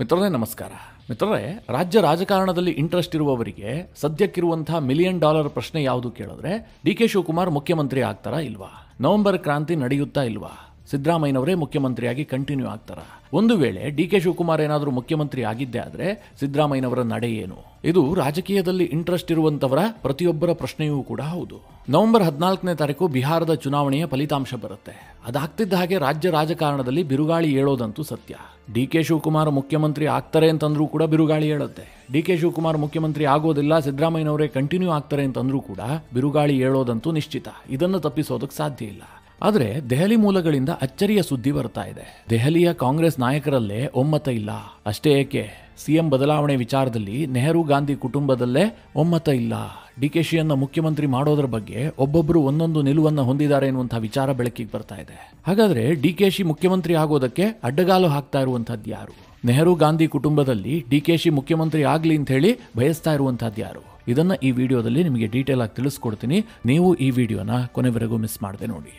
ಮಿತ್ರರೇ ನಮಸ್ಕಾರ. ಮಿತ್ರರೇ, ರಾಜ್ಯ ರಾಜಕಾರಣದಲ್ಲಿ ಇಂಟ್ರೆಸ್ಟ್ ಇರುವವರಿಗೆ ಸದ್ಯಕ್ಕಿರುವಂತಹ $1 ಮಿಲಿಯನ್ ಪ್ರಶ್ನೆ ಯಾವುದು ಕೇಳಿದ್ರೆ, ಡಿ.ಕೆ. ಶಿವಕುಮಾರ್ ಮುಖ್ಯಮಂತ್ರಿ ಆಗ್ತಾರಾ ಇಲ್ವಾ? ನವೆಂಬರ್ ಕ್ರಾಂತಿ ನಡೆಯುತ್ತಾ ಇಲ್ವಾ? ಸಿದ್ದರಾಮಯ್ಯನವರೇ ಮುಖ್ಯಮಂತ್ರಿಯಾಗಿ ಕಂಟಿನ್ಯೂ ಆಗ್ತಾರ? ಒಂದು ವೇಳೆ ಡಿ.ಕೆ. ಶಿವಕುಮಾರ್ ಏನಾದರೂ ಮುಖ್ಯಮಂತ್ರಿ ಆಗಿದ್ದೇ ಆದ್ರೆ ಸಿದ್ದರಾಮಯ್ಯನವರ ನಡೆ ಏನು? ಇದು ರಾಜಕೀಯದಲ್ಲಿ ಇಂಟ್ರೆಸ್ಟ್ ಇರುವಂತವರ ಪ್ರತಿಯೊಬ್ಬರ ಪ್ರಶ್ನೆಯೂ ಕೂಡ ಹೌದು. ನವೆಂಬರ್ 14ನೇ ತಾರೀಕು ಬಿಹಾರದ ಚುನಾವಣೆಯ ಫಲಿತಾಂಶ ಬರುತ್ತೆ. ಅದಾಗ್ತಿದ್ದ ಹಾಗೆ ರಾಜ್ಯ ರಾಜಕಾರಣದಲ್ಲಿ ಬಿರುಗಾಳಿ ಏಳೋದಂತೂ ಸತ್ಯ. ಡಿ.ಕೆ. ಶಿವಕುಮಾರ್ ಮುಖ್ಯಮಂತ್ರಿ ಆಗ್ತಾರೆ ಅಂತಂದ್ರೂ ಕೂಡ ಬಿರುಗಾಳಿ ಏಳುತ್ತೆ. ಡಿ.ಕೆ. ಶಿವಕುಮಾರ್ ಮುಖ್ಯಮಂತ್ರಿ ಆಗೋದಿಲ್ಲ, ಸಿದ್ದರಾಮಯ್ಯನವರೇ ಕಂಟಿನ್ಯೂ ಆಗ್ತಾರೆ ಅಂತಂದ್ರೂ ಕೂಡ ಬಿರುಗಾಳಿ ಏಳೋದಂತೂ ನಿಶ್ಚಿತ. ಇದನ್ನು ತಪ್ಪಿಸೋದಕ್ಕೆ ಸಾಧ್ಯ ಇಲ್ಲ. ಆದರೆ ದೆಹಲಿ ಮೂಲಗಳಿಂದ ಅಚ್ಚರಿಯ ಸುದ್ದಿ ಬರ್ತಾ ಇದೆ. ದೆಹಲಿಯ ಕಾಂಗ್ರೆಸ್ ನಾಯಕರಲ್ಲೇ ಒಮ್ಮತ ಇಲ್ಲ. ಅಷ್ಟೇ ಏಕೆ, ಸಿಎಂ ಬದಲಾವಣೆ ವಿಚಾರದಲ್ಲಿ ನೆಹರು ಗಾಂಧಿ ಕುಟುಂಬದಲ್ಲೇ ಒಮ್ಮತ ಇಲ್ಲ. ಡಿ.ಕೆ.ಶಿಯನ್ನ ಮುಖ್ಯಮಂತ್ರಿ ಮಾಡೋದ್ರ ಬಗ್ಗೆ ಒಬ್ಬೊಬ್ಬರು ಒಂದೊಂದು ನಿಲುವನ್ನು ಹೊಂದಿದ್ದಾರೆ ಎನ್ನುವಂತಹ ವಿಚಾರ ಬೆಳಕಿಗೆ ಬರ್ತಾ ಇದೆ. ಹಾಗಾದ್ರೆ ಡಿ.ಕೆ.ಶಿ ಮುಖ್ಯಮಂತ್ರಿ ಆಗೋದಕ್ಕೆ ಅಡ್ಡಗಾಲು ಹಾಕ್ತಾ ಇರುವಂತಹದ್ದು ಯಾರು? ನೆಹರು ಗಾಂಧಿ ಕುಟುಂಬದಲ್ಲಿ ಡಿ.ಕೆ.ಶಿ ಮುಖ್ಯಮಂತ್ರಿ ಆಗ್ಲಿ ಅಂತ ಹೇಳಿ ಬಯಸ್ತಾ ಇರುವಂತಹದ್ದು ಯಾರು? ಇದನ್ನ ಈ ವಿಡಿಯೋದಲ್ಲಿ ನಿಮಗೆ ಡೀಟೇಲ್ ಆಗಿ ತಿಳಿಸ್ಕೊಡ್ತೀನಿ. ನೀವು ಈ ವಿಡಿಯೋನ ಕೊನೆವರೆಗೂ ಮಿಸ್ ಮಾಡದೆ ನೋಡಿ.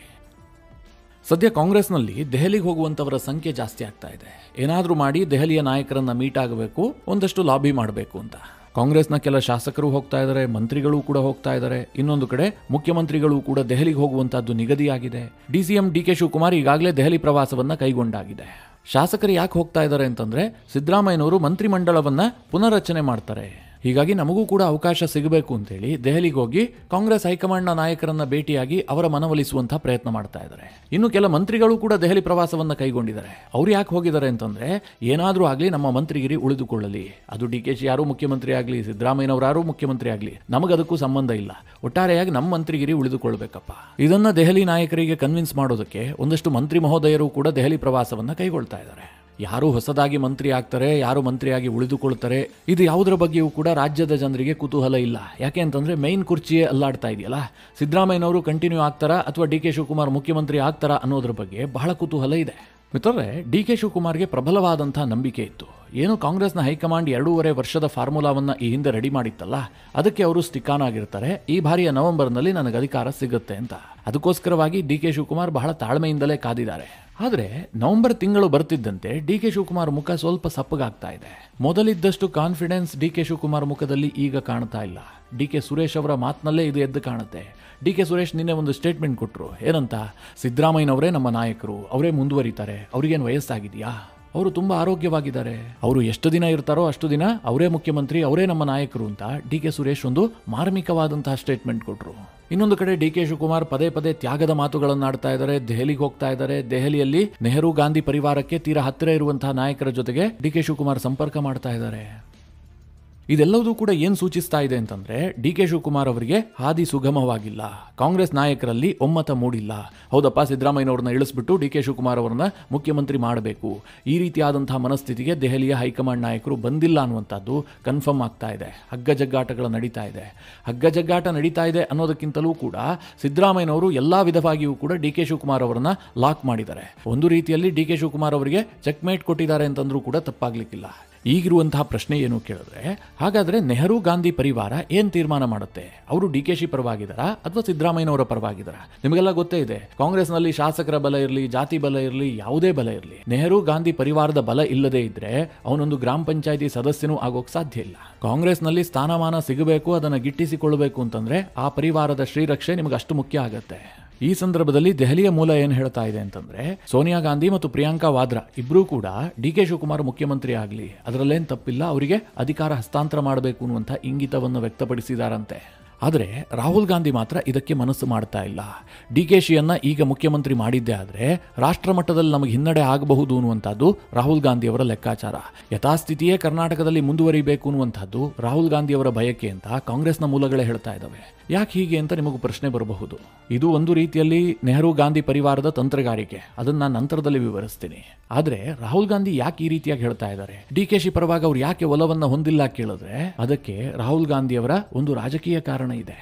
ಸದ್ಯ ಕಾಂಗ್ರೆಸ್ನಲ್ಲಿ ದೆಹಲಿಗೆ ಹೋಗುವಂತವರ ಸಂಖ್ಯೆ ಜಾಸ್ತಿ ಆಗ್ತಾ ಇದೆ. ಏನಾದರೂ ಮಾಡಿ ದೆಹಲಿಯ ನಾಯಕರನ್ನ ಮೀಟ್ ಆಗಬೇಕು, ಒಂದಷ್ಟು ಲಾಬಿ ಮಾಡಬೇಕು ಅಂತ. ಕಾಂಗ್ರೆಸ್ನ ಕೆಲ ಶಾಸಕರು ಹೋಗ್ತಾ ಇದ್ದಾರೆ, ಮಂತ್ರಿಗಳು ಕೂಡ ಹೋಗ್ತಾ ಇದ್ದಾರೆ. ಇನ್ನೊಂದು ಕಡೆ ಮುಖ್ಯಮಂತ್ರಿಗಳು ಕೂಡ ದೆಹಲಿಗೆ ಹೋಗುವಂತಹದ್ದು ನಿಗದಿಯಾಗಿದೆ. ಡಿಸಿಎಂ ಡಿ.ಕೆ. ಶಿವಕುಮಾರ್ ಈಗಾಗಲೇ ದೆಹಲಿ ಪ್ರವಾಸವನ್ನ ಕೈಗೊಂಡಾಗಿದೆ. ಶಾಸಕರು ಯಾಕೆ ಹೋಗ್ತಾ ಇದ್ದಾರೆ ಅಂತಂದ್ರೆ, ಸಿದ್ದರಾಮಯ್ಯನವರು ಮಂತ್ರಿಮಂಡಲವನ್ನ ಪುನರ್ರಚನೆ ಮಾಡ್ತಾರೆ, ಹೀಗಾಗಿ ನಮಗೂ ಕೂಡ ಅವಕಾಶ ಸಿಗಬೇಕು ಅಂತೇಳಿ ದೆಹಲಿಗೆ ಹೋಗಿ ಕಾಂಗ್ರೆಸ್ ಹೈಕಮಾಂಡ್ನ ನಾಯಕರನ್ನ ಭೇಟಿಯಾಗಿ ಅವರ ಮನವೊಲಿಸುವಂತಹ ಪ್ರಯತ್ನ ಮಾಡ್ತಾ ಇದ್ದಾರೆ. ಇನ್ನು ಕೆಲ ಮಂತ್ರಿಗಳು ಕೂಡ ದೆಹಲಿ ಪ್ರವಾಸವನ್ನ ಕೈಗೊಂಡಿದ್ದಾರೆ. ಅವ್ರು ಯಾಕೆ ಹೋಗಿದ್ದಾರೆ ಅಂತಂದ್ರೆ, ಏನಾದ್ರೂ ಆಗ್ಲಿ ನಮ್ಮ ಮಂತ್ರಿಗಿರಿ ಉಳಿದುಕೊಳ್ಳಲಿ. ಅದು ಡಿ.ಕೆ.ಶಿ ಯಾರು ಮುಖ್ಯಮಂತ್ರಿ ಆಗಲಿ, ಸಿದ್ದರಾಮಯ್ಯನವರಾರು ಮುಖ್ಯಮಂತ್ರಿ ಆಗಲಿ, ನಮಗದಕ್ಕೂ ಸಂಬಂಧ ಇಲ್ಲ. ಒಟ್ಟಾರೆಯಾಗಿ ನಮ್ಮ ಮಂತ್ರಿಗಿರಿ ಉಳಿದುಕೊಳ್ಬೇಕಪ್ಪ. ಇದನ್ನ ದೆಹಲಿ ನಾಯಕರಿಗೆ ಕನ್ವಿನ್ಸ್ ಮಾಡೋದಕ್ಕೆ ಒಂದಷ್ಟು ಮಂತ್ರಿ ಮಹೋದಯರು ಕೂಡ ದೆಹಲಿ ಪ್ರವಾಸವನ್ನ ಕೈಗೊಳ್ತಾ ಇದ್ದಾರೆ. ಯಾರು ಹೊಸದಾಗಿ ಮಂತ್ರಿ ಆಗ್ತಾರೆ, ಯಾರು ಮಂತ್ರಿಯಾಗಿ ಉಳಿದುಕೊಳ್ತಾರೆ, ಇದು ಯಾವುದರ ಬಗ್ಗೆಯೂ ಕೂಡ ರಾಜ್ಯದ ಜನರಿಗೆ ಕುತೂಹಲ ಇಲ್ಲ. ಯಾಕೆ ಅಂತಂದ್ರೆ ಮೈನ್ ಕುರ್ಚಿಯೇ ಅಲ್ಲಾಡ್ತಾ ಇದೆಯಲ್ಲ. ಸಿದ್ದರಾಮಯ್ಯನವರು ಕಂಟಿನ್ಯೂ ಆಗ್ತಾರಾ ಅಥವಾ ಡಿ.ಕೆ. ಶಿವಕುಮಾರ್ ಮುಖ್ಯಮಂತ್ರಿ ಆಗ್ತಾರಾ ಅನ್ನೋದ್ರ ಬಗ್ಗೆ ಬಹಳ ಕುತೂಹಲ ಇದೆ. ಮಿತ್ರರೇ, ಡಿ.ಕೆ. ಶಿವಕುಮಾರ್ಗೆ ಪ್ರಬಲವಾದಂತಹ ನಂಬಿಕೆ ಇತ್ತು. ಏನು ಕಾಂಗ್ರೆಸ್ನ ಹೈಕಮಾಂಡ್ 2.5 ವರ್ಷದ ಫಾರ್ಮುಲಾವನ್ನ ಈ ಹಿಂದೆ ರೆಡಿ ಮಾಡಿತ್ತಲ್ಲ, ಅದಕ್ಕೆ ಅವರು ಸ್ಟಿಕ್ ಆನ್ ಆಗಿರ್ತಾರೆ. ಈ ಬಾರಿಯ ನವೆಂಬರ್ನಲ್ಲಿ ನನಗೆ ಅಧಿಕಾರ ಸಿಗುತ್ತೆ ಅಂತ. ಅದಕ್ಕೋಸ್ಕರವಾಗಿ ಡಿ.ಕೆ. ಶಿವಕುಮಾರ್ ಬಹಳ ತಾಳ್ಮೆಯಿಂದಲೇ ಕಾದಿದ್ದಾರೆ. ಆದರೆ ನವೆಂಬರ್ ತಿಂಗಳು ಬರ್ತಿದ್ದಂತೆ ಡಿ.ಕೆ. ಶಿವಕುಮಾರ್ ಮುಖ ಸ್ವಲ್ಪ ಸಪ್ಪಗಾಗ್ತಾ ಇದೆ. ಮೊದಲಿದ್ದಷ್ಟು ಕಾನ್ಫಿಡೆನ್ಸ್ ಡಿ.ಕೆ. ಶಿವಕುಮಾರ್ ಮುಖದಲ್ಲಿ ಈಗ ಕಾಣ್ತಾ ಇಲ್ಲ. ಡಿ.ಕೆ. ಸುರೇಶ್ ಅವರ ಮಾತಿನಲ್ಲೇ ಇದು ಎದ್ದು ಕಾಣುತ್ತೆ. ಡಿ.ಕೆ. ಸುರೇಶ್ ನಿನ್ನೆ ಒಂದು ಸ್ಟೇಟ್ಮೆಂಟ್ ಕೊಟ್ಟರು. ಏನಂತ? ಸಿದ್ದರಾಮಯ್ಯನವರೇ ನಮ್ಮ ನಾಯಕರು, ಅವರೇ ಮುಂದುವರಿತಾರೆ, ಅವ್ರಿಗೇನು ವಯಸ್ಸಾಗಿದೆಯಾ? ಅವರು ತುಂಬಾ ಆರೋಗ್ಯವಾಗಿದ್ದಾರೆ, ಅವರು ಎಷ್ಟು ದಿನ ಇರ್ತಾರೋ ಅಷ್ಟು ದಿನ ಅವರೇ ಮುಖ್ಯಮಂತ್ರಿ, ಅವರೇ ನಮ್ಮ ನಾಯಕರು ಅಂತ ಡಿ.ಕೆ. ಸುರೇಶ್ ಒಂದು ಮಾರ್ಮಿಕವಾದಂತಹ ಸ್ಟೇಟ್ಮೆಂಟ್ ಕೊಟ್ಟರು. ಇನ್ನೊಂದು ಕಡೆ ಡಿ.ಕೆ. ಶಿವಕುಮಾರ್ ಪದೇ ಪದೇ ತ್ಯಾಗದ ಮಾತುಗಳನ್ನಾಡ್ತಾ ಇದ್ದಾರೆ. ದೆಹಲಿಗೆ ಹೋಗ್ತಾ ಇದ್ದಾರೆ. ದೆಹಲಿಯಲ್ಲಿ ನೆಹರು ಗಾಂಧಿ ಪರಿವಾರಕ್ಕೆ ತೀರಾ ಹತ್ತಿರ ಇರುವಂತಹ ನಾಯಕರ ಜೊತೆಗೆ ಡಿ.ಕೆ. ಶಿವಕುಮಾರ್ ಸಂಪರ್ಕ ಮಾಡ್ತಾ ಇದ್ದಾರೆ. ಇದೆಲ್ಲವೂ ಕೂಡ ಏನು ಸೂಚಿಸ್ತಾ ಇದೆ ಅಂತಂದ್ರೆ, ಡಿ.ಕೆ. ಶಿವಕುಮಾರ್ ಅವರಿಗೆ ಹಾದಿ ಸುಗಮವಾಗಿಲ್ಲ. ಕಾಂಗ್ರೆಸ್ ನಾಯಕರಲ್ಲಿ ಒಮ್ಮತ ಮೂಡಿಲ್ಲ. ಹೌದಪ್ಪ, ಸಿದ್ದರಾಮಯ್ಯನವ್ರನ್ನ ಇಳಿಸ್ಬಿಟ್ಟು ಡಿ.ಕೆ. ಶಿವಕುಮಾರ್ ಅವರನ್ನ ಮುಖ್ಯಮಂತ್ರಿ ಮಾಡಬೇಕು, ಈ ರೀತಿಯಾದಂತಹ ಮನಸ್ಥಿತಿಗೆ ದೆಹಲಿಯ ಹೈಕಮಾಂಡ್ ನಾಯಕರು ಬಂದಿಲ್ಲ ಅನ್ನುವಂಥದ್ದು ಕನ್ಫರ್ಮ್ ಆಗ್ತಾ ಇದೆ. ಹಗ್ಗಜಗ್ಗಾಟಗಳು ನಡೀತಾ ಇದೆ. ಹಗ್ಗಜಗ್ಗಾಟ ನಡೀತಾ ಇದೆ ಅನ್ನೋದಕ್ಕಿಂತಲೂ ಕೂಡ ಸಿದ್ದರಾಮಯ್ಯನವರು ಎಲ್ಲಾ ವಿಧವಾಗಿಯೂ ಕೂಡ ಡಿ.ಕೆ. ಶಿವಕುಮಾರ್ ಅವರನ್ನ ಲಾಕ್ ಮಾಡಿದ್ದಾರೆ. ಒಂದು ರೀತಿಯಲ್ಲಿ ಡಿ.ಕೆ. ಶಿವಕುಮಾರ್ ಅವರಿಗೆ ಚೆಕ್ಮೇಟ್ ಕೊಟ್ಟಿದ್ದಾರೆ ಅಂತಂದ್ರೂ ಕೂಡ ತಪ್ಪಾಗ್ಲಿಕ್ಕಿಲ್ಲ. ಈಗಿರುವಂತಹ ಪ್ರಶ್ನೆ ಏನು ಕೇಳಿದ್ರೆ, ಹಾಗಾದ್ರೆ ನೆಹರು ಗಾಂಧಿ ಪರಿವಾರ ಏನ್ ತೀರ್ಮಾನ ಮಾಡುತ್ತೆ? ಅವರು ಡಿ.ಕೆ.ಶಿ ಪರವಾಗಿದ್ದಾರಾ ಅಥವಾ ಸಿದ್ದರಾಮಯ್ಯನವರ ಪರವಾಗಿದ್ದಾರಾ? ನಿಮಗೆಲ್ಲ ಗೊತ್ತೇ ಇದೆ, ಕಾಂಗ್ರೆಸ್ನಲ್ಲಿ ಶಾಸಕರ ಬಲ ಇರಲಿ, ಜಾತಿ ಬಲ ಇರಲಿ, ಯಾವುದೇ ಬಲ ಇರಲಿ, ನೆಹರು ಗಾಂಧಿ ಪರಿವಾರದ ಬಲ ಇಲ್ಲದೆ ಇದ್ರೆ ಅವನೊಂದು ಗ್ರಾಮ ಪಂಚಾಯಿತಿ ಸದಸ್ಯನೂ ಆಗೋಕ್ ಸಾಧ್ಯ ಇಲ್ಲ. ಕಾಂಗ್ರೆಸ್ನಲ್ಲಿ ಸ್ಥಾನಮಾನ ಸಿಗಬೇಕು, ಅದನ್ನ ಗಿಟ್ಟಿಸಿಕೊಳ್ಳಬೇಕು ಅಂತಂದ್ರೆ ಆ ಪರಿವಾರದ ಶ್ರೀರಕ್ಷೆ ನಿಮಗೆ ಅಷ್ಟು ಮುಖ್ಯ ಆಗತ್ತೆ. ಈ ಸಂದರ್ಭದಲ್ಲಿ ದೆಹಲಿಯ ಮೂಲ ಏನು ಹೇಳ್ತಾ ಇದೆ ಅಂತಂದ್ರೆ, ಸೋನಿಯಾ ಗಾಂಧಿ ಮತ್ತು ಪ್ರಿಯಾಂಕಾ ವಾದ್ರಾ ಇಬ್ರು ಕೂಡ ಡಿ.ಕೆ. ಶಿವಕುಮಾರ್ ಮುಖ್ಯಮಂತ್ರಿ ಆಗಲಿ, ಅದರಲ್ಲೇನು ತಪ್ಪಿಲ್ಲ, ಅವರಿಗೆ ಅಧಿಕಾರ ಹಸ್ತಾಂತರ ಮಾಡಬೇಕು ಅನ್ನುವಂಥ ಇಂಗಿತವನ್ನು ವ್ಯಕ್ತಪಡಿಸಿದಾರಂತೆ. ಆದರೆ ರಾಹುಲ್ ಗಾಂಧಿ ಮಾತ್ರ ಇದಕ್ಕೆ ಮನಸ್ಸು ಮಾಡ್ತಾ ಇಲ್ಲ. ಡಿ.ಕೆ.ಶಿಯನ್ನ ಈಗ ಮುಖ್ಯಮಂತ್ರಿ ಮಾಡಿದ್ದೇ ಆದರೆ ರಾಷ್ಟ್ರ ಮಟ್ಟದಲ್ಲಿ ನಮಗೆ ಹಿನ್ನಡೆ ಆಗಬಹುದು ಅನ್ನುವಂಥದ್ದು ರಾಹುಲ್ ಗಾಂಧಿ ಅವರ ಲೆಕ್ಕಾಚಾರ. ಯಥಾಸ್ಥಿತಿಯೇ ಕರ್ನಾಟಕದಲ್ಲಿ ಮುಂದುವರಿಬೇಕು ಅನ್ನುವಂಥದ್ದು ರಾಹುಲ್ ಗಾಂಧಿ ಅವರ ಬಯಕೆ ಅಂತ ಕಾಂಗ್ರೆಸ್ನ ಮೂಲಗಳೇ ಹೇಳ್ತಾ ಇದ್ದಾವೆ. ಯಾಕೆ ಹೀಗೆ ಅಂತ ನಿಮಗೂ ಪ್ರಶ್ನೆ ಬರಬಹುದು. ಇದು ಒಂದು ರೀತಿಯಲ್ಲಿ ನೆಹರು ಗಾಂಧಿ ಪರಿವಾರದ ತಂತ್ರಗಾರಿಕೆ, ಅದನ್ನ ನಾನು ನಂತರದಲ್ಲಿ ವಿವರಿಸ್ತೀನಿ. ಆದ್ರೆ ರಾಹುಲ್ ಗಾಂಧಿ ಯಾಕೆ ಈ ರೀತಿಯಾಗಿ ಹೇಳ್ತಾ ಇದ್ದಾರೆ, ಡಿ.ಕೆ.ಶಿ ಪರವಾಗಿ ಅವ್ರು ಯಾಕೆ ಒಲವನ್ನ ಹೊಂದಿಲ್ಲ ಕೇಳಿದ್ರೆ, ಅದಕ್ಕೆ ರಾಹುಲ್ ಗಾಂಧಿ ಅವರ ಒಂದು ರಾಜಕೀಯ ಕಾರಣ ಇದೆ.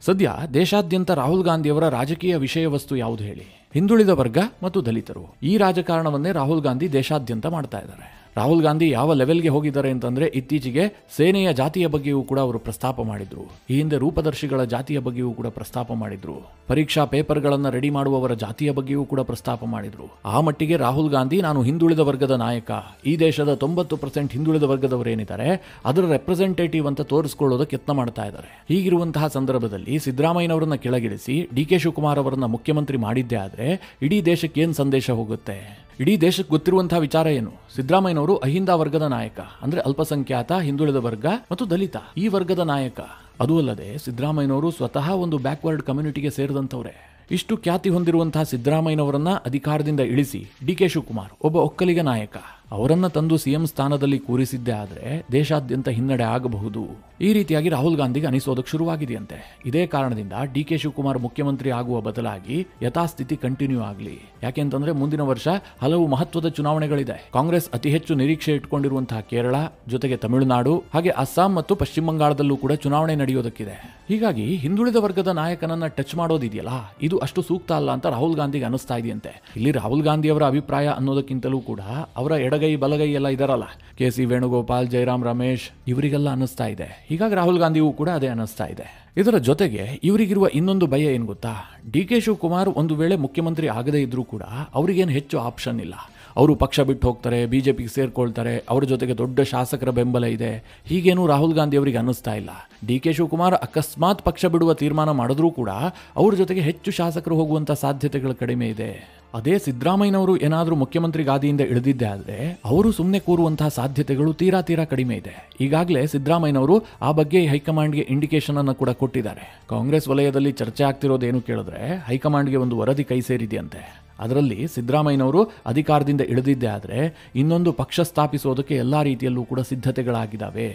ಸದ್ಯ ದೇಶಾದ್ಯಂತ ರಾಹುಲ್ ಗಾಂಧಿ ಅವರ ರಾಜಕೀಯ ವಿಷಯ ವಸ್ತು ಯಾವುದು ಹೇಳಿ? ಹಿಂದುಳಿದ ವರ್ಗ ಮತ್ತು ದಲಿತರು. ಈ ರಾಜಕಾರಣವನ್ನೇ ರಾಹುಲ್ ಗಾಂಧಿ ದೇಶಾದ್ಯಂತ ಮಾಡ್ತಾ ಇದ್ದಾರೆ. ರಾಹುಲ್ ಗಾಂಧಿ ಯಾವ ಲೆವೆಲ್ಗೆ ಹೋಗಿದ್ದಾರೆ ಅಂತಂದ್ರೆ ಇತ್ತೀಚೆಗೆ ಸೇನೆಯ ಜಾತಿಯ ಬಗ್ಗೆಯೂ ಕೂಡ ಅವರು ಪ್ರಸ್ತಾಪ ಮಾಡಿದ್ರು. ಈ ಹಿಂದೆ ರೂಪದರ್ಶಿಗಳ ಜಾತಿಯ ಬಗ್ಗೆಯೂ ಕೂಡ ಪ್ರಸ್ತಾಪ ಮಾಡಿದ್ರು. ಪರೀಕ್ಷಾ ಪೇಪರ್ಗಳನ್ನ ರೆಡಿ ಮಾಡುವವರ ಜಾತಿಯ ಬಗ್ಗೆಯೂ ಕೂಡ ಪ್ರಸ್ತಾಪ ಮಾಡಿದ್ರು. ಆ ಮಟ್ಟಿಗೆ ರಾಹುಲ್ ಗಾಂಧಿ ನಾನು ಹಿಂದುಳಿದ ವರ್ಗದ ನಾಯಕ, ಈ ದೇಶದ 90% ಹಿಂದುಳಿದ ವರ್ಗದವರೇನಿದ್ದಾರೆ ಅದರ ರೆಪ್ರೆಸೆಂಟೇಟಿವ್ ಅಂತ ತೋರಿಸಿಕೊಳ್ಳೋದಕ್ಕೆ ಯತ್ನ ಮಾಡ್ತಾ ಇದ್ದಾರೆ. ಹೀಗಿರುವಂತಹ ಸಂದರ್ಭದಲ್ಲಿ ಸಿದ್ದರಾಮಯ್ಯನವರನ್ನ ಕೆಳಗಿಳಿಸಿ ಡಿ.ಕೆ. ಶಿವಕುಮಾರ್ ಅವರನ್ನ ಮುಖ್ಯಮಂತ್ರಿ ಮಾಡಿದ್ದೇ ಆದ್ರೆ ಇಡೀ ದೇಶಕ್ಕೆ ಏನ್ ಸಂದೇಶ ಹೋಗುತ್ತೆ? ಇಡೀ ದೇಶಕ್ಕೆ ಗೊತ್ತಿರುವಂತಹ ವಿಚಾರ ಏನು? ಸಿದ್ದರಾಮಯ್ಯನವರು ಅಹಿಂದ ವರ್ಗದ ನಾಯಕ, ಅಂದ್ರೆ ಅಲ್ಪಸಂಖ್ಯಾತ, ಹಿಂದುಳಿದ ವರ್ಗ ಮತ್ತು ದಲಿತ ಈ ವರ್ಗದ ನಾಯಕ. ಅದೂ ಅಲ್ಲದೆ ಸಿದ್ದರಾಮಯ್ಯನವರು ಸ್ವತಃ ಒಂದು ಬ್ಯಾಕ್ವರ್ಡ್ ಕಮ್ಯುನಿಟಿಗೆ ಸೇರಿದಂತವ್ರೆ. ಇಷ್ಟು ಖ್ಯಾತಿ ಹೊಂದಿರುವಂತಹ ಸಿದ್ದರಾಮಯ್ಯನವರನ್ನ ಅಧಿಕಾರದಿಂದ ಇಳಿಸಿ ಡಿ.ಕೆ. ಶಿವಕುಮಾರ್ ಒಬ್ಬ ಒಕ್ಕಲಿಗ ನಾಯಕ ಅವರನ್ನ ತಂದು ಸಿಎಂ ಸ್ಥಾನದಲ್ಲಿ ಕೂರಿಸಿದ್ದೇ ಆದ್ರೆ ದೇಶಾದ್ಯಂತ ಹಿನ್ನಡೆ ಆಗಬಹುದು. ಈ ರೀತಿಯಾಗಿ ರಾಹುಲ್ ಗಾಂಧಿಗೆ ಅನಿಸೋದಕ್ಕೆ ಶುರುವಾಗಿದೆಯಂತೆ. ಇದೇ ಕಾರಣದಿಂದ ಡಿ.ಕೆ. ಶಿವಕುಮಾರ್ ಮುಖ್ಯಮಂತ್ರಿ ಆಗುವ ಬದಲಾಗಿ ಯಥಾಸ್ಥಿತಿ ಕಂಟಿನ್ಯೂ ಆಗಲಿ. ಯಾಕೆಂತಂದ್ರೆ ಮುಂದಿನ ವರ್ಷ ಹಲವು ಮಹತ್ವದ ಚುನಾವಣೆಗಳಿದೆ. ಕಾಂಗ್ರೆಸ್ ಅತಿ ಹೆಚ್ಚು ನಿರೀಕ್ಷೆ ಇಟ್ಕೊಂಡಿರುವಂತಹ ಕೇರಳ ಜೊತೆಗೆ ತಮಿಳುನಾಡು ಹಾಗೆ ಅಸ್ಸಾಂ ಮತ್ತು ಪಶ್ಚಿಮ ಬಂಗಾಳದಲ್ಲೂ ಕೂಡ ಚುನಾವಣೆ ನಡೆಯೋದಕ್ಕಿದೆ. ಹೀಗಾಗಿ ಹಿಂದುಳಿದ ವರ್ಗದ ನಾಯಕನನ್ನ ಟಚ್ ಮಾಡೋದಿದೆಯಲ್ಲ, ಇದು ಅಷ್ಟು ಸೂಕ್ತ ಅಲ್ಲ ಅಂತ ರಾಹುಲ್ ಗಾಂಧಿಗೆ ಅನಿಸ್ತಾ ಇದೆಯಂತೆ. ಇಲ್ಲಿ ರಾಹುಲ್ ಗಾಂಧಿ ಅವರ ಅಭಿಪ್ರಾಯ ಅನ್ನೋದಕ್ಕಿಂತಲೂ ಕೂಡ ಅವರ ಎಡಗೈ ಬಲಗೈ ಎಲ್ಲ ಇದಾರಲ್ಲ, ಕೆ.ಸಿ. ವೇಣುಗೋಪಾಲ್, ಜಯರಾಮ್ ರಮೇಶ್, ಇವರಿಗೆಲ್ಲ ಅನಿಸ್ತಾ ಇದೆ. ಹೀಗಾಗಿ ರಾಹುಲ್ ಗಾಂಧಿಗೂ ಕೂಡ ಅದೇ ಅನಿಸ್ತಾ ಇದೆ. ಇದರ ಜೊತೆಗೆ ಇವರಿಗಿರುವ ಇನ್ನೊಂದು ಭಯ ಏನು ಗೊತ್ತಾ? ಡಿ.ಕೆ. ಶಿವಕುಮಾರ್ ಒಂದು ವೇಳೆ ಮುಖ್ಯಮಂತ್ರಿ ಆಗದೇ ಇದ್ರೂ ಕೂಡ ಅವರಿಗೇನು ಹೆಚ್ಚು ಆಪ್ಷನ್ ಇಲ್ಲ. ಅವರು ಪಕ್ಷ ಬಿಟ್ಟು ಹೋಗ್ತಾರೆ, ಬಿಜೆಪಿಗೆ ಸೇರ್ಕೊಳ್ತಾರೆ, ಅವರ ಜೊತೆಗೆ ದೊಡ್ಡ ಶಾಸಕರ ಬೆಂಬಲ ಇದೆ. ಹೀಗೇನು ರಾಹುಲ್ ಗಾಂಧಿ ಅವರಿಗೆ ಅನ್ನಿಸ್ತಾ ಇಲ್ಲ. ಡಿ.ಕೆ. ಶಿವಕುಮಾರ್ ಅಕಸ್ಮಾತ್ ಪಕ್ಷ ಬಿಡುವ ತೀರ್ಮಾನ ಮಾಡಿದ್ರೂ ಕೂಡ ಅವ್ರ ಜೊತೆಗೆ ಹೆಚ್ಚು ಶಾಸಕರು ಹೋಗುವಂತ ಸಾಧ್ಯತೆಗಳು ಕಡಿಮೆ ಇದೆ. ಅದೇ ಸಿದ್ದರಾಮಯ್ಯನವರು ಏನಾದರೂ ಮುಖ್ಯಮಂತ್ರಿ ಗಾದಿಯಿಂದ ಇಳಿದಿದ್ದೆ ಆದ್ರೆ ಅವರು ಸುಮ್ಮನೆ ಕೂರುವಂತಹ ಸಾಧ್ಯತೆಗಳು ತೀರಾ ಕಡಿಮೆ ಇದೆ. ಈಗಾಗಲೇ ಸಿದ್ದರಾಮಯ್ಯನವರು ಆ ಬಗ್ಗೆ ಹೈಕಮಾಂಡ್ಗೆ ಇಂಡಿಕೇಶನ್ ಅನ್ನು ಕೂಡ ಕೊಟ್ಟಿದ್ದಾರೆ. ಕಾಂಗ್ರೆಸ್ ವಲಯದಲ್ಲಿ ಚರ್ಚೆ ಆಗ್ತಿರೋದೇನು ಕೇಳಿದ್ರೆ ಹೈಕಮಾಂಡ್ಗೆ ಒಂದು ವರದಿ ಕೈ ಸೇರಿದೆಯಂತೆ. ಅದರಲ್ಲಿ ಸಿದ್ದರಾಮಯ್ಯನವರು ಅಧಿಕಾರದಿಂದ ಇಳಿದಿದ್ದೇ ಆದರೆ ಇನ್ನೊಂದು ಪಕ್ಷ ಸ್ಥಾಪಿಸೋದಕ್ಕೆ ಎಲ್ಲಾ ರೀತಿಯಲ್ಲೂ ಕೂಡ ಸಿದ್ಧತೆಗಳಾಗಿದ್ದಾವೆ.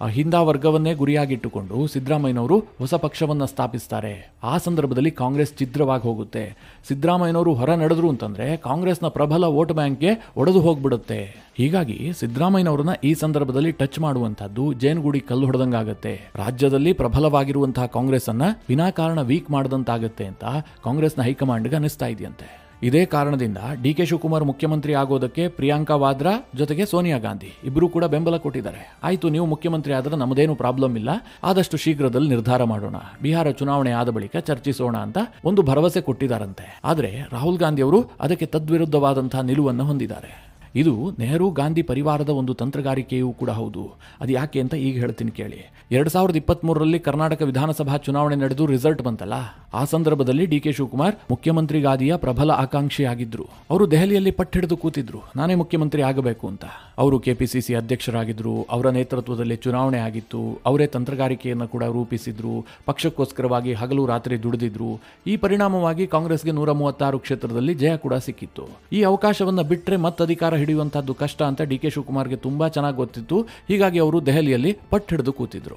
ಅಹಿಂದ ವರ್ಗವನ್ನೇ ಗುರಿಯಾಗಿಟ್ಟುಕೊಂಡು ಸಿದ್ದರಾಮಯ್ಯನವರು ಹೊಸ ಪಕ್ಷವನ್ನು ಸ್ಥಾಪಿಸ್ತಾರೆ. ಆ ಸಂದರ್ಭದಲ್ಲಿ ಕಾಂಗ್ರೆಸ್ ಛಿದ್ರವಾಗಿ ಹೋಗುತ್ತೆ. ಸಿದ್ದರಾಮಯ್ಯನವರು ಹೊರ ನಡೆದ್ರು ಅಂತಂದ್ರೆ ಕಾಂಗ್ರೆಸ್ನ ಪ್ರಬಲ ವೋಟ್ ಬ್ಯಾಂಕ್ಗೆ ಒಡೆದು ಹೋಗ್ಬಿಡುತ್ತೆ. ಹೀಗಾಗಿ ಸಿದ್ದರಾಮಯ್ಯನವರನ್ನ ಈ ಸಂದರ್ಭದಲ್ಲಿ ಟಚ್ ಮಾಡುವಂತಹದ್ದು ಜೇನುಗೂಡಿ ಕಲ್ಲು ಹೊಡೆದಂಗಾಗತ್ತೆ. ರಾಜ್ಯದಲ್ಲಿ ಪ್ರಬಲವಾಗಿರುವಂತಹ ಕಾಂಗ್ರೆಸ್ ಅನ್ನ ವಿನಾಕಾರಣ ವೀಕ್ ಮಾಡದಂತಾಗತ್ತೆ ಅಂತ ಕಾಂಗ್ರೆಸ್ನ ಹೈಕಮಾಂಡ್ಗೆ ಅನಿಸ್ತಾ ಇದೆಯಂತೆ. ಇದೇ ಕಾರಣದಿಂದ ಡಿ.ಕೆ. ಶಿವಕುಮಾರ್ ಮುಖ್ಯಮಂತ್ರಿ ಆಗೋದಕ್ಕೆ ಪ್ರಿಯಾಂಕಾ ವಾದ್ರಾ ಜೊತೆಗೆ ಸೋನಿಯಾ ಗಾಂಧಿ ಇಬ್ಬರು ಕೂಡ ಬೆಂಬಲ ಕೊಟ್ಟಿದ್ದಾರೆ. ಆಯ್ತು, ನೀವು ಮುಖ್ಯಮಂತ್ರಿ ಆದ್ರೆ ನಮ್ಮದೇನು ಪ್ರಾಬ್ಲಮ್ ಇಲ್ಲ, ಆದಷ್ಟು ಶೀಘ್ರದಲ್ಲಿ ನಿರ್ಧಾರ ಮಾಡೋಣ, ಬಿಹಾರ ಚುನಾವಣೆ ಆದ ಬಳಿಕ ಚರ್ಚಿಸೋಣ ಅಂತ ಒಂದು ಭರವಸೆ ಕೊಟ್ಟಿದ್ದಾರಂತೆ. ಆದ್ರೆ ರಾಹುಲ್ ಗಾಂಧಿ ಅವರು ಅದಕ್ಕೆ ತದ್ವಿರುದ್ಧವಾದಂತಹ ನಿಲುವನ್ನು ಹೊಂದಿದ್ದಾರೆ. ಇದು ನೆಹರು ಗಾಂಧಿ ಪರಿವಾರದ ಒಂದು ತಂತ್ರಗಾರಿಕೆಯೂ ಕೂಡ ಹೌದು. ಅದು ಯಾಕೆ ಅಂತ ಈಗ ಹೇಳ್ತೀನಿ ಕೇಳಿ. 2023ರಲ್ಲಿ ಕರ್ನಾಟಕ ವಿಧಾನಸಭಾ ಚುನಾವಣೆ ನಡೆದು ರಿಸಲ್ಟ್ ಬಂತಲ್ಲ, ಆ ಸಂದರ್ಭದಲ್ಲಿ ಡಿ.ಕೆ. ಶಿವಕುಮಾರ್ ಮುಖ್ಯಮಂತ್ರಿ ಗಾದಿಯ ಪ್ರಬಲ ಆಕಾಂಕ್ಷಿಯಾಗಿದ್ರು. ಅವರು ದೆಹಲಿಯಲ್ಲಿ ಪಟ್ಟಿಡಿದು ಕೂತಿದ್ರು, ನಾನೇ ಮುಖ್ಯಮಂತ್ರಿ ಆಗಬೇಕು ಅಂತ. ಅವರು ಕೆಪಿಸಿಸಿ ಅಧ್ಯಕ್ಷರಾಗಿದ್ರು, ಅವರ ನೇತೃತ್ವದಲ್ಲಿ ಚುನಾವಣೆ ಆಗಿತ್ತು, ಅವರೇ ತಂತ್ರಗಾರಿಕೆಯನ್ನು ಕೂಡ ರೂಪಿಸಿದ್ರು, ಪಕ್ಷಕ್ಕೋಸ್ಕರವಾಗಿ ಹಗಲು ರಾತ್ರಿ ದುಡಿದಿದ್ರು. ಈ ಪರಿಣಾಮವಾಗಿ ಕಾಂಗ್ರೆಸ್ಗೆ 136 ಕ್ಷೇತ್ರದಲ್ಲಿ ಜಯ ಕೂಡ ಸಿಕ್ಕಿತ್ತು. ಈ ಅವಕಾಶವನ್ನು ಬಿಟ್ಟರೆ ಮತ್ತೆ ಅಧಿಕಾರ ಹಿಡಿಯುವಂತಹದ್ದು ಕಷ್ಟ ಅಂತ ಡಿ.ಕೆ. ಶಿವಕುಮಾರ್ಗೆ ತುಂಬಾ ಚೆನ್ನಾಗಿ ಗೊತ್ತಿತ್ತು. ಹೀಗಾಗಿ ಅವರು ದೆಹಲಿಯಲ್ಲಿ ಪಟ್ಟಿಡಿದು ಕೂತಿದ್ರು.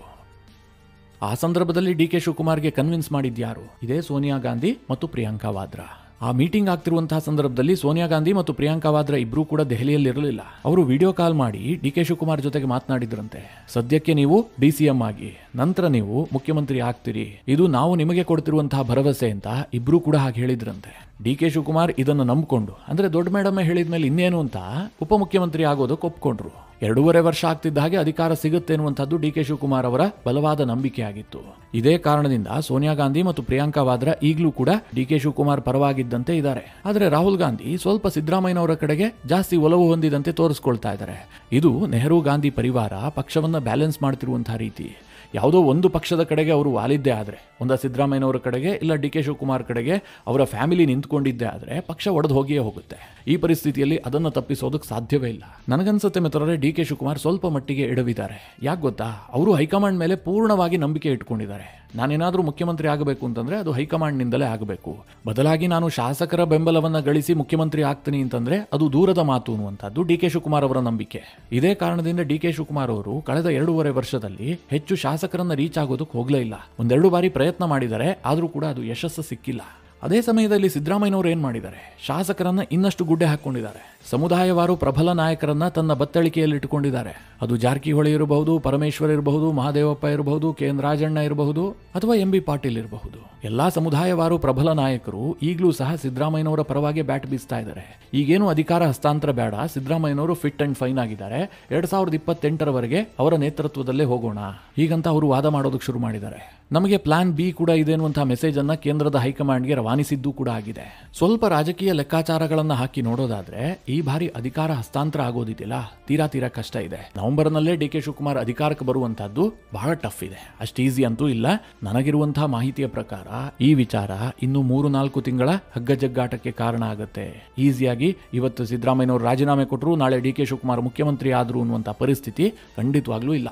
ಆ ಸಂದರ್ಭದಲ್ಲಿ ಡಿ.ಕೆ. ಶಿವಕುಮಾರ್ಗೆ ಕನ್ವಿನ್ಸ್ ಮಾಡಿದ್ಯಾರು? ಇದೇ ಸೋನಿಯಾ ಗಾಂಧಿ ಮತ್ತು ಪ್ರಿಯಾಂಕಾ ವಾದ್ರಾ. ಆ ಮೀಟಿಂಗ್ ಆಗ್ತಿರುವಂತಹ ಸಂದರ್ಭದಲ್ಲಿ ಸೋನಿಯಾ ಗಾಂಧಿ ಮತ್ತು ಪ್ರಿಯಾಂಕಾ ವಾದ್ರಾ ಇಬ್ರು ಕೂಡ ದೆಹಲಿಯಲ್ಲಿ ಇರಲಿಲ್ಲ. ಅವರು ವಿಡಿಯೋ ಕಾಲ್ ಮಾಡಿ ಡಿ.ಕೆ. ಶಿವಕುಮಾರ್ ಜೊತೆಗೆ ಮಾತನಾಡಿದ್ರಂತೆ. ಸದ್ಯಕ್ಕೆ ನೀವು ಡಿ.ಸಿ.ಎಂ ಆಗಿ, ನಂತರ ನೀವು ಮುಖ್ಯಮಂತ್ರಿ ಆಗ್ತೀರಿ, ಇದು ನಾವು ನಿಮಗೆ ಕೊಡ್ತಿರುವಂತಹ ಭರವಸೆ ಅಂತ ಇಬ್ರು ಕೂಡ ಹಾಗೆ ಹೇಳಿದ್ರಂತೆ. ಡಿ.ಕೆ. ಶಿವಕುಮಾರ್ ಇದನ್ನು ನಂಬಿಕೊಂಡು, ಅಂದ್ರೆ ದೊಡ್ಡ ಮೇಡಮ್ ಹೇಳಿದ್ಮೇಲೆ ಇನ್ನೇನು ಅಂತ ಉಪಮುಖ್ಯಮಂತ್ರಿ ಆಗೋದಕ್ಕೆ ಒಪ್ಕೊಂಡ್ರು. 2.5 ವರ್ಷ ಆಗ್ತಿದ್ದ ಹಾಗೆ ಅಧಿಕಾರ ಸಿಗುತ್ತೆ ಎನ್ನುವಂಥದ್ದು ಡಿ.ಕೆ. ಶಿವಕುಮಾರ್ ಅವರ ಬಲವಾದ ನಂಬಿಕೆ ಆಗಿತ್ತು. ಇದೇ ಕಾರಣದಿಂದ ಸೋನಿಯಾ ಗಾಂಧಿ ಮತ್ತು ಪ್ರಿಯಾಂಕಾ ವಾದ್ರಾ ಈಗಲೂ ಕೂಡ ಡಿ.ಕೆ. ಶಿವಕುಮಾರ್ ಪರವಾಗಿದ್ದಂತೆ ಇದ್ದಾರೆ. ಆದರೆ ರಾಹುಲ್ ಗಾಂಧಿ ಸ್ವಲ್ಪ ಸಿದ್ದರಾಮಯ್ಯನವರ ಕಡೆಗೆ ಜಾಸ್ತಿ ಒಲವು ಹೊಂದಿದಂತೆ ತೋರಿಸ್ಕೊಳ್ತಾ ಇದ್ದಾರೆ. ಇದು ನೆಹರು ಗಾಂಧಿ ಪರಿವಾರ ಪಕ್ಷವನ್ನ ಬ್ಯಾಲೆನ್ಸ್ ಮಾಡ್ತಿರುವಂತಹ ರೀತಿ. ಯಾವುದೋ ಒಂದು ಪಕ್ಷದ ಕಡೆಗೆ ಅವರು ವಾಲಿದ್ದೇ ಆದರೆ, ಒಂದ ಸಿದ್ದರಾಮಯ್ಯನವರ ಕಡೆಗೆ ಇಲ್ಲ ಡಿ.ಕೆ. ಶಿವಕುಮಾರ್ ಕಡೆಗೆ ಅವರ ಫ್ಯಾಮಿಲಿ ನಿಂತ್ಕೊಂಡಿದ್ದೇ ಆದರೆ ಪಕ್ಷ ಒಡೆದು ಹೋಗಿಯೇ ಹೋಗುತ್ತೆ. ಈ ಪರಿಸ್ಥಿತಿಯಲ್ಲಿ ಅದನ್ನು ತಪ್ಪಿಸೋದಕ್ಕೆ ಸಾಧ್ಯವೇ ಇಲ್ಲ. ನನಗನ್ಸುತ್ತೆ ಮಿತ್ರರೇ, ಡಿ.ಕೆ. ಶಿವಕುಮಾರ್ ಸ್ವಲ್ಪ ಮಟ್ಟಿಗೆ ಎಡವಿದ್ದಾರೆ. ಯಾಕೆ ಗೊತ್ತಾ? ಅವರು ಹೈಕಮಾಂಡ್ ಮೇಲೆ ಪೂರ್ಣವಾಗಿ ನಂಬಿಕೆ ಇಟ್ಕೊಂಡಿದ್ದಾರೆ. ನಾನೇನಾದರೂ ಮುಖ್ಯಮಂತ್ರಿ ಆಗಬೇಕು ಅಂತಂದ್ರೆ ಅದು ಹೈಕಮಾಂಡ್ನಿಂದಲೇ ಆಗಬೇಕು. ಬದಲಾಗಿ ನಾನು ಶಾಸಕರ ಬೆಂಬಲವನ್ನ ಗಳಿಸಿ ಮುಖ್ಯಮಂತ್ರಿ ಆಗ್ತೀನಿ ಅಂತಂದ್ರೆ ಅದು ದೂರದ ಮಾತು ಅನ್ನುವಂಥದ್ದು ಡಿ.ಕೆ. ಶಿವಕುಮಾರ್ ಅವರ ನಂಬಿಕೆ. ಇದೇ ಕಾರಣದಿಂದ ಡಿ.ಕೆ. ಶಿವಕುಮಾರ್ ಅವರು ಕಳೆದ 2.5 ವರ್ಷದಲ್ಲಿ ಹೆಚ್ಚು ಶಾಸಕರನ್ನ ರೀಚ್ ಆಗೋದಕ್ಕೆ ಹೋಗ್ಲೇ ಇಲ್ಲ. 1-2 ಬಾರಿ ಪ್ರಯತ್ನ ಮಾಡಿದ್ದಾರೆ, ಆದರೂ ಕೂಡ ಅದು ಯಶಸ್ಸು ಸಿಕ್ಕಿಲ್ಲ. ಅದೇ ಸಮಯದಲ್ಲಿ ಸಿದ್ದರಾಮಯ್ಯನವರು ಏನ್ ಮಾಡಿದ್ದಾರೆ? ಶಾಸಕರನ್ನ ಇನ್ನಷ್ಟು ಗುಡ್ಡೆ ಹಾಕೊಂಡಿದ್ದಾರೆ. ಸಮುದಾಯವಾರು ಪ್ರಬಲ ನಾಯಕರನ್ನ ತನ್ನ ಬತ್ತಳಿಕೆಯಲ್ಲಿ ಇಟ್ಟುಕೊಂಡಿದ್ದಾರೆ. ಅದು ಜಾರಕಿಹೊಳಿ ಇರಬಹುದು, ಪರಮೇಶ್ವರ್ ಇರಬಹುದು, ಮಹಾದೇವಪ್ಪ ಇರಬಹುದು, ಕೆ.ಎನ್. ರಾಜಣ್ಣ ಇರಬಹುದು ಅಥವಾ ಎಂ.ಬಿ. ಪಾಟೀಲ್ ಇರಬಹುದು. ಎಲ್ಲಾ ಸಮುದಾಯವಾರು ಪ್ರಬಲ ನಾಯಕರು ಈಗಲೂ ಸಹ ಸಿದ್ದರಾಮಯ್ಯನವರ ಪರವಾಗಿ ಬ್ಯಾಟ್ ಬೀಸ್ತಾ ಇದ್ದಾರೆ. ಈಗೇನು ಅಧಿಕಾರ ಹಸ್ತಾಂತರ ಬೇಡ, ಸಿದ್ದರಾಮಯ್ಯನವರು ಫಿಟ್ ಅಂಡ್ ಫೈನ್ ಆಗಿದ್ದಾರೆ, 2028ರವರೆಗೆ ಅವರ ನೇತೃತ್ವದಲ್ಲೇ ಹೋಗೋಣ ಹೀಗಂತ ಅವರು ವಾದ ಮಾಡೋದಕ್ಕೆ ಶುರು ಮಾಡಿದ್ದಾರೆ. ನಮಗೆ ಪ್ಲಾನ್ ಬಿ ಕೂಡ ಇದೆ ಅನ್ನುವಂತಹ ಮೆಸೇಜ್ ಅನ್ನ ಕೇಂದ್ರದ ಹೈಕಮಾಂಡ್ಗೆ ರವಾನಿಸಿದ್ದು ಕೂಡ ಆಗಿದೆ. ಸ್ವಲ್ಪ ರಾಜಕೀಯ ಲೆಕ್ಕಾಚಾರಗಳನ್ನ ಹಾಕಿ ನೋಡೋದಾದ್ರೆ ಈ ಬಾರಿ ಅಧಿಕಾರ ಹಸ್ತಾಂತರ ಆಗೋದಿಲ್ಲ, ತೀರಾ ಕಷ್ಟ ಇದೆ. ನವೆಂಬರ್ನಲ್ಲೇ ಡಿ ಕೆ ಶಿವಕುಮಾರ್ ಅಧಿಕಾರಕ್ಕೆ ಬರುವಂತಹದ್ದು ಬಹಳ ಟಫ್ ಇದೆ. ಅಷ್ಟು ಈಸಿ ಅಂತೂ ಇಲ್ಲ. ನನಗಿರುವಂತಹ ಮಾಹಿತಿಯ ಪ್ರಕಾರ ಈ ವಿಚಾರ ಇನ್ನು 3-4 ತಿಂಗಳ ಹಗ್ಗಜಗ್ಗಾಟಕ್ಕೆ ಕಾರಣ ಆಗುತ್ತೆ. ಈಸಿಯಾಗಿ ಇವತ್ತು ಸಿದ್ದರಾಮಯ್ಯನವರು ರಾಜೀನಾಮೆ ಕೊಟ್ಟರು, ನಾಳೆ ಡಿ ಕೆ ಶಿವಕುಮಾರ್ ಮುಖ್ಯಮಂತ್ರಿ ಆದ್ರು ಅನ್ನುವಂಥ ಪರಿಸ್ಥಿತಿ ಖಂಡಿತವಾಗ್ಲೂ ಇಲ್ಲ.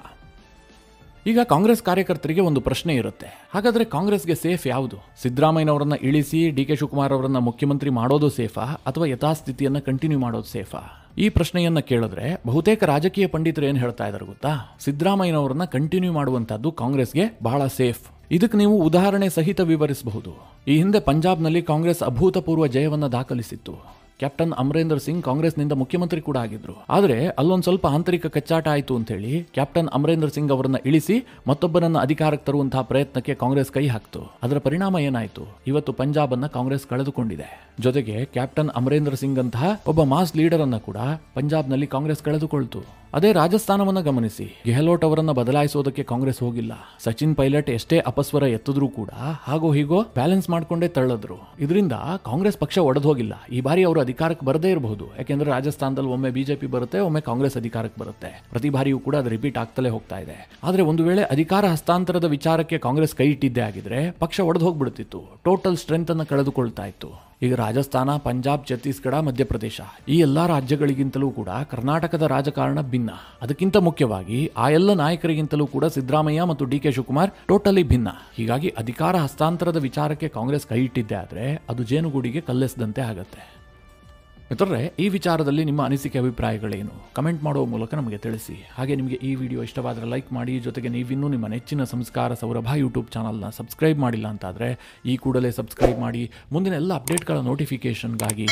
ಈಗ ಕಾಂಗ್ರೆಸ್ ಕಾರ್ಯಕರ್ತರಿಗೆ ಒಂದು ಪ್ರಶ್ನೆ ಇರುತ್ತೆ, ಹಾಗಾದ್ರೆ ಕಾಂಗ್ರೆಸ್ಗೆ ಸೇಫ್ ಯಾವುದು? ಸಿದ್ದರಾಮಯ್ಯನವರನ್ನ ಇಳಿಸಿ ಡಿ ಕೆ ಶಿವಕುಮಾರ್ ಅವರನ್ನ ಮುಖ್ಯಮಂತ್ರಿ ಮಾಡೋದು ಸೇಫಾ ಅಥವಾ ಯಥಾಸ್ಥಿತಿಯನ್ನ ಕಂಟಿನ್ಯೂ ಮಾಡೋದು ಸೇಫಾ? ಈ ಪ್ರಶ್ನೆಯನ್ನ ಕೇಳಿದ್ರೆ ಬಹುತೇಕ ರಾಜಕೀಯ ಪಂಡಿತರು ಏನ್ ಹೇಳ್ತಾ ಇದ್ದಾರೆ ಗೊತ್ತಾ? ಸಿದ್ದರಾಮಯ್ಯನವರನ್ನ ಕಂಟಿನ್ಯೂ ಮಾಡುವಂತದ್ದು ಕಾಂಗ್ರೆಸ್ಗೆ ಬಹಳ ಸೇಫ್. ಇದಕ್ಕೆ ನೀವು ಉದಾಹರಣೆ ಸಹಿತ ವಿವರಿಸಬಹುದು. ಈ ಹಿಂದೆ ಪಂಜಾಬ್ನಲ್ಲಿ ಕಾಂಗ್ರೆಸ್ ಅಭೂತಪೂರ್ವ ಜಯವನ್ನ ದಾಖಲಿಸಿತ್ತು. ಕ್ಯಾಪ್ಟನ್ ಅಮರೇಂದರ್ ಸಿಂಗ್ ಕಾಂಗ್ರೆಸ್ನಿಂದ ಮುಖ್ಯಮಂತ್ರಿ ಕೂಡ ಆಗಿದ್ರು. ಆದರೆ ಅಲ್ಲೊಂದು ಸ್ವಲ್ಪ ಆಂತರಿಕ ಕಚ್ಚಾಟ ಆಯಿತು ಅಂತ ಹೇಳಿ ಕ್ಯಾಪ್ಟನ್ ಅಮರೇಂದರ್ ಸಿಂಗ್ ಅವರನ್ನ ಇಳಿಸಿ ಮತ್ತೊಬ್ಬರನ್ನ ಅಧಿಕಾರಕ್ಕೆ ತರುವಂತಹ ಪ್ರಯತ್ನಕ್ಕೆ ಕಾಂಗ್ರೆಸ್ ಕೈ ಹಾಕ್ತು. ಅದರ ಪರಿಣಾಮ ಏನಾಯಿತು? ಇವತ್ತು ಪಂಜಾಬ್ ಅನ್ನ ಕಾಂಗ್ರೆಸ್ ಕಳೆದುಕೊಂಡಿದೆ. ಜೊತೆಗೆ ಕ್ಯಾಪ್ಟನ್ ಅಮರೇಂದರ್ ಸಿಂಗ್ ಅಂತಹ ಒಬ್ಬ ಮಾಸ್ ಲೀಡರ್ ಅನ್ನ ಕೂಡ ಪಂಜಾಬ್ನಲ್ಲಿ ಕಾಂಗ್ರೆಸ್ ಕಳೆದುಕೊಳ್ತು. ಅದೇ ರಾಜಸ್ಥಾನವನ್ನ ಗಮನಿಸಿ, ಗೆಹ್ಲೋಟ್ ಅವರನ್ನ ಬದಲಾಯಿಸೋದಕ್ಕೆ ಕಾಂಗ್ರೆಸ್ ಹೋಗಿಲ್ಲ. ಸಚಿನ್ ಪೈಲಟ್ ಎಷ್ಟೇ ಅಪಸ್ವರ ಎತ್ತಿದ್ರೂ ಕೂಡ ಹಾಗೋ ಹೀಗೋ ಬ್ಯಾಲೆನ್ಸ್ ಮಾಡ್ಕೊಂಡೇ ತಳ್ಳದ್ರು. ಇದರಿಂದ ಕಾಂಗ್ರೆಸ್ ಪಕ್ಷ ಒಡೆದು ಹೋಗಿಲ್ಲ. ಈ ಬಾರಿ ಅವರು ಅಧಿಕಾರಕ್ಕೆ ಬರದೇ ಇರಬಹುದು, ಯಾಕೆಂದ್ರೆ ರಾಜಸ್ಥಾನದಲ್ಲಿ ಒಮ್ಮೆ ಬಿಜೆಪಿ ಬರುತ್ತೆ, ಒಮ್ಮೆ ಕಾಂಗ್ರೆಸ್ ಅಧಿಕಾರಕ್ಕೆ ಬರುತ್ತೆ. ಪ್ರತಿ ಬಾರಿಯೂ ಕೂಡ ಅದು ರಿಪೀಟ್ ಆಗ್ತಲೇ ಹೋಗ್ತಾ ಇದೆ. ಆದ್ರೆ ಒಂದು ವೇಳೆ ಅಧಿಕಾರ ಹಸ್ತಾಂತರದ ವಿಚಾರಕ್ಕೆ ಕಾಂಗ್ರೆಸ್ ಕೈ ಇಟ್ಟಿದ್ದೇ ಆಗಿದ್ರೆ ಪಕ್ಷ ಒಡೆದು ಹೋಗ್ಬಿಡ್ತಿತ್ತು, ಟೋಟಲ್ ಸ್ಟ್ರೆಂತ್ ಅನ್ನು ಕಳೆದುಕೊಳ್ತಾ ಇತ್ತು. ಈಗ ರಾಜಸ್ಥಾನ, ಪಂಜಾಬ್, ಛತ್ತೀಸ್ಗಢ, ಮಧ್ಯಪ್ರದೇಶ ಈ ಎಲ್ಲಾ ರಾಜ್ಯಗಳಿಗಿಂತಲೂ ಕೂಡ ಕರ್ನಾಟಕದ ರಾಜಕಾರಣ ಭಿನ್ನ. ಅದಕ್ಕಿಂತ ಮುಖ್ಯವಾಗಿ ಆ ಎಲ್ಲ ನಾಯಕರಿಗಿಂತಲೂ ಕೂಡ ಸಿದ್ದರಾಮಯ್ಯ ಮತ್ತು ಡಿ ಕೆ ಶಿವಕುಮಾರ್ ಟೋಟಲಿ ಭಿನ್ನ. ಹೀಗಾಗಿ ಅಧಿಕಾರ ಹಸ್ತಾಂತರದ ವಿಚಾರಕ್ಕೆ ಕಾಂಗ್ರೆಸ್ ಕೈ ಇಟ್ಟಿದ್ದೆ ಆದ್ರೆ ಅದು ಜೇನುಗೂಡಿಗೆ ಕಲ್ಲೆಸದಂತೆ ಆಗತ್ತೆ. ಮಿತ್ರರೇ, ಈ ವಿಚಾರದಲ್ಲಿ ನಿಮ್ಮ ಅನಿಸಿಕೆ ಅಭಿಪ್ರಾಯಗಳೇನು? ಕಮೆಂಟ್ ಮಾಡುವ ಮೂಲಕ ನಮಗೆ ತಿಳಿಸಿ. ಹಾಗೆ ನಿಮಗೆ ಈ ವಿಡಿಯೋ ಇಷ್ಟವಾದರೆ ಲೈಕ್ ಮಾಡಿ. ಜೊತೆಗೆ ನೀವಿನ್ನೂ ನಿಮ್ಮ ನೆಚ್ಚಿನ ಸಂಸ್ಕಾರ ಸೌರಭ ಯೂಟ್ಯೂಬ್ ಚಾನಲ್ನ ಸಬ್ಸ್ಕ್ರೈಬ್ ಮಾಡಿಲ್ಲ ಅಂತಾದರೆ ಈ ಕೂಡಲೇ ಸಬ್ಸ್ಕ್ರೈಬ್ ಮಾಡಿ. ಮುಂದಿನ ಎಲ್ಲ ಅಪ್ಡೇಟ್ಗಳ ನೋಟಿಫಿಕೇಷನ್ಗಾಗಿ